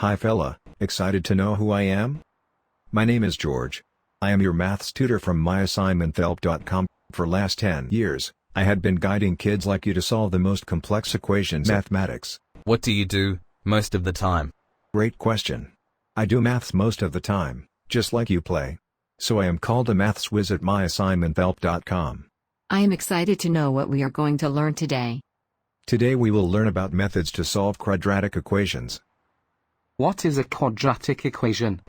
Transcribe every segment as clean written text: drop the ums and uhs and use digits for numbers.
Hi fella, excited to know who I am? My name is George. I am your maths tutor from MyAssignmentHelp.com. For last 10 years, I had been guiding kids like you to solve the most complex equations in mathematics. What do you do most of the time? Great question. I do maths most of the time, just like you play. So I am called a maths whiz at MyAssignmentHelp.com. I am excited to know what we are going to learn today. Today we will learn about methods to solve quadratic equations. What is a quadratic equation?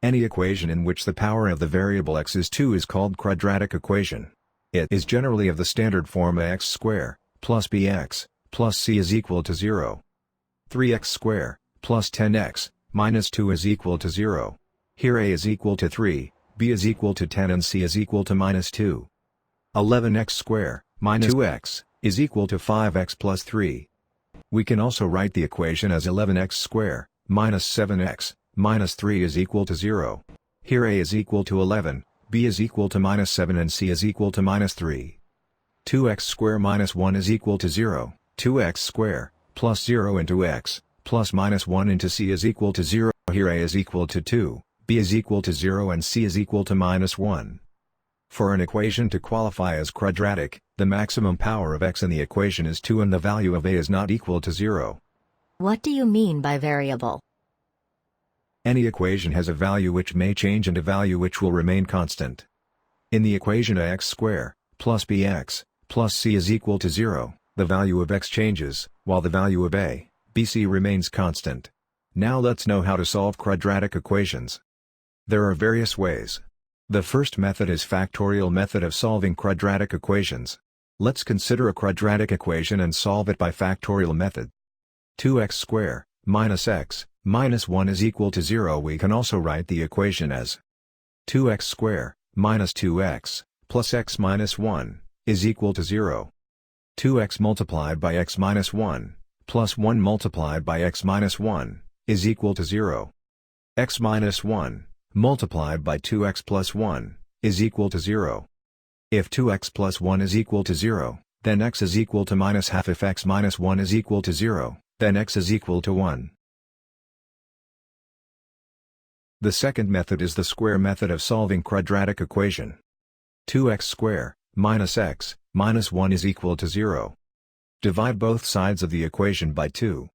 Any equation in which the power of the variable x is 2 is called quadratic equation. It is generally of the standard form ax squared plus bx plus c is equal to 0. 3x squared plus 10x minus 2 is equal to 0. Here a is equal to 3, b is equal to 10 and c is equal to minus 2. 11x squared minus 2x is equal to 5x plus 3. We can also write the equation as 11x squared minus 7x minus 3 is equal to 0. Here a is equal to 11, b is equal to minus 7 and c is equal to minus 3. 2x squared minus 1 is equal to 0. 2x squared plus 0 into x plus minus 1 into c is equal to 0. Here a is equal to 2, b is equal to 0 and c is equal to minus 1. For an equation to qualify as quadratic, the maximum power of x in the equation is 2 and the value of a is not equal to 0. What do you mean by variable? Any equation has a value which may change and a value which will remain constant. In the equation ax squared plus bx plus c is equal to 0, the value of x changes, while the value of a, b, c remains constant. Now let's know how to solve quadratic equations. There are various ways. The first method is factorial method of solving quadratic equations. Let's consider a quadratic equation and solve it by factorial method. 2x squared minus x minus 1 is equal to 0. We can also write the equation as 2x squared minus 2x plus x minus 1 is equal to 0. 2x multiplied by x minus 1 plus 1 multiplied by x minus 1 is equal to 0. X minus 1 multiplied by 2x plus 1 is equal to 0. If 2x plus 1 is equal to 0, then x is equal to minus half. If x minus 1 is equal to 0, then x is equal to 1. The second method is the square method of solving quadratic equation. 2x squared minus x minus 1 is equal to 0. Divide both sides of the equation by 2.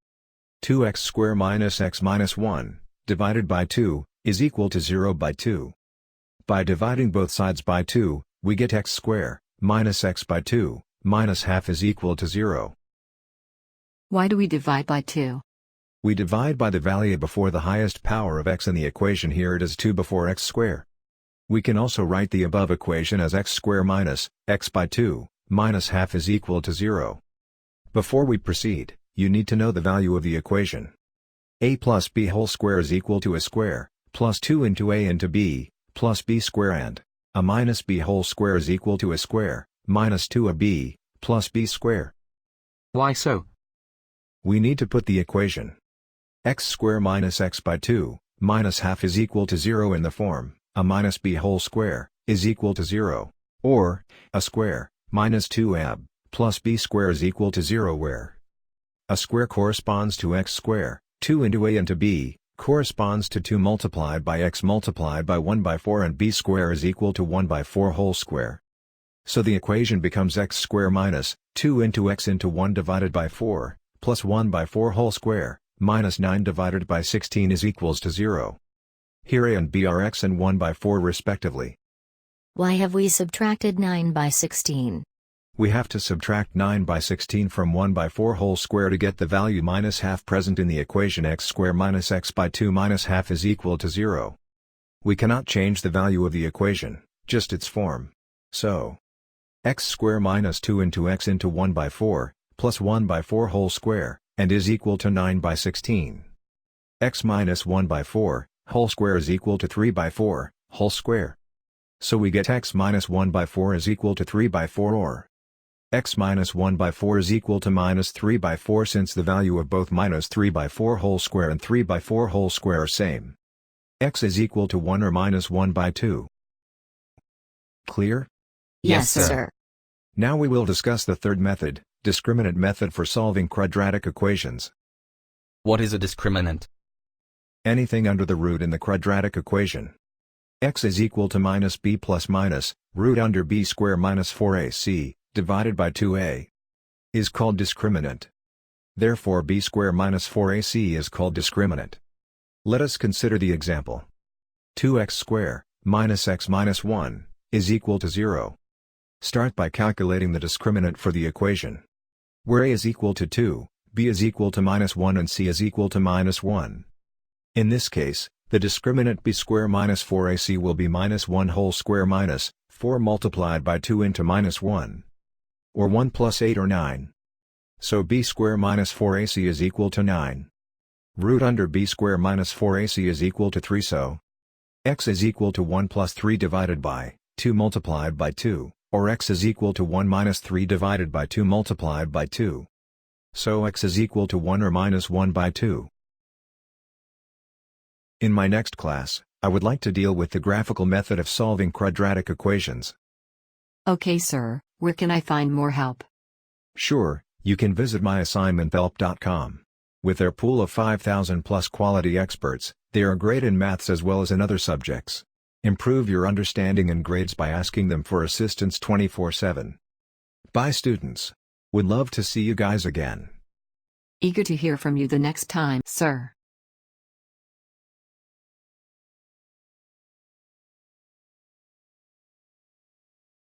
2x squared minus x minus 1, divided by 2, is equal to 0 by 2. By dividing both sides by 2, we get x squared minus x by 2, minus half is equal to 0. Why do we divide by 2? We divide by the value before the highest power of x in the equation. Here it is 2 before x squared. We can also write the above equation as x squared minus x by 2, minus half is equal to 0. Before we proceed, you need to know the value of the equation. A plus b whole square is equal to a square, plus 2 into a into b, plus b square, and a minus b whole square is equal to a square, minus 2ab, plus b square. Why so? We need to put the equation x squared minus x by 2, minus half is equal to 0 in the form a minus b whole square is equal to 0, or a square minus 2ab plus b square is equal to 0, where a square corresponds to x squared, 2 into a into b corresponds to 2 multiplied by x multiplied by 1 by 4, and b square is equal to 1 by 4 whole square. So the equation becomes x squared minus 2 into x into 1 divided by 4, plus 1 by 4 whole square, minus 9 divided by 16 is equals to 0. Here a and b are x and 1 by 4 respectively. Why have we subtracted 9 by 16? We have to subtract 9 by 16 from 1 by 4 whole square to get the value minus half present in the equation. X squared minus x by 2 minus half is equal to 0. We cannot change the value of the equation, just its form. So, x squared minus 2 into x into 1 by 4, plus 1 by 4 whole square, and is equal to 9 by 16. X minus 1 by 4, whole square is equal to 3 by 4, whole square. So we get x minus 1 by 4 is equal to 3 by 4, or x minus 1 by 4 is equal to minus 3 by 4, since the value of both minus 3 by 4 whole square and 3 by 4 whole square are same. X is equal to 1 or minus 1 by 2. Clear? Yes, sir. Now we will discuss the third method, discriminant method for solving quadratic equations. What is a discriminant? Anything under the root in the quadratic equation. X is equal to minus b plus minus, root under b square minus 4ac, divided by 2a. Is called discriminant. Therefore b square minus 4ac is called discriminant. Let us consider the example. 2x square, minus x minus 1, is equal to 0. Start by calculating the discriminant for the equation. Where a is equal to 2, b is equal to minus 1 and c is equal to minus 1. In this case, the discriminant b square minus 4ac will be minus 1 whole square minus 4 multiplied by 2 into minus 1. Or 1 plus 8 or 9. So b square minus 4ac is equal to 9. Root under b square minus 4ac is equal to 3, so x is equal to 1 plus 3 divided by 2 multiplied by 2, or x is equal to 1 minus 3 divided by 2 multiplied by 2. So x is equal to 1 or minus 1 by 2. In my next class, I would like to deal with the graphical method of solving quadratic equations. Okay, sir, where can I find more help? Sure, you can visit MyAssignmentHelp.com. With their pool of 5,000 plus quality experts, they are great in maths as well as in other subjects. Improve your understanding and grades by asking them for assistance 24/7. Bye students. Would love to see you guys again. Eager to hear from you the next time, sir.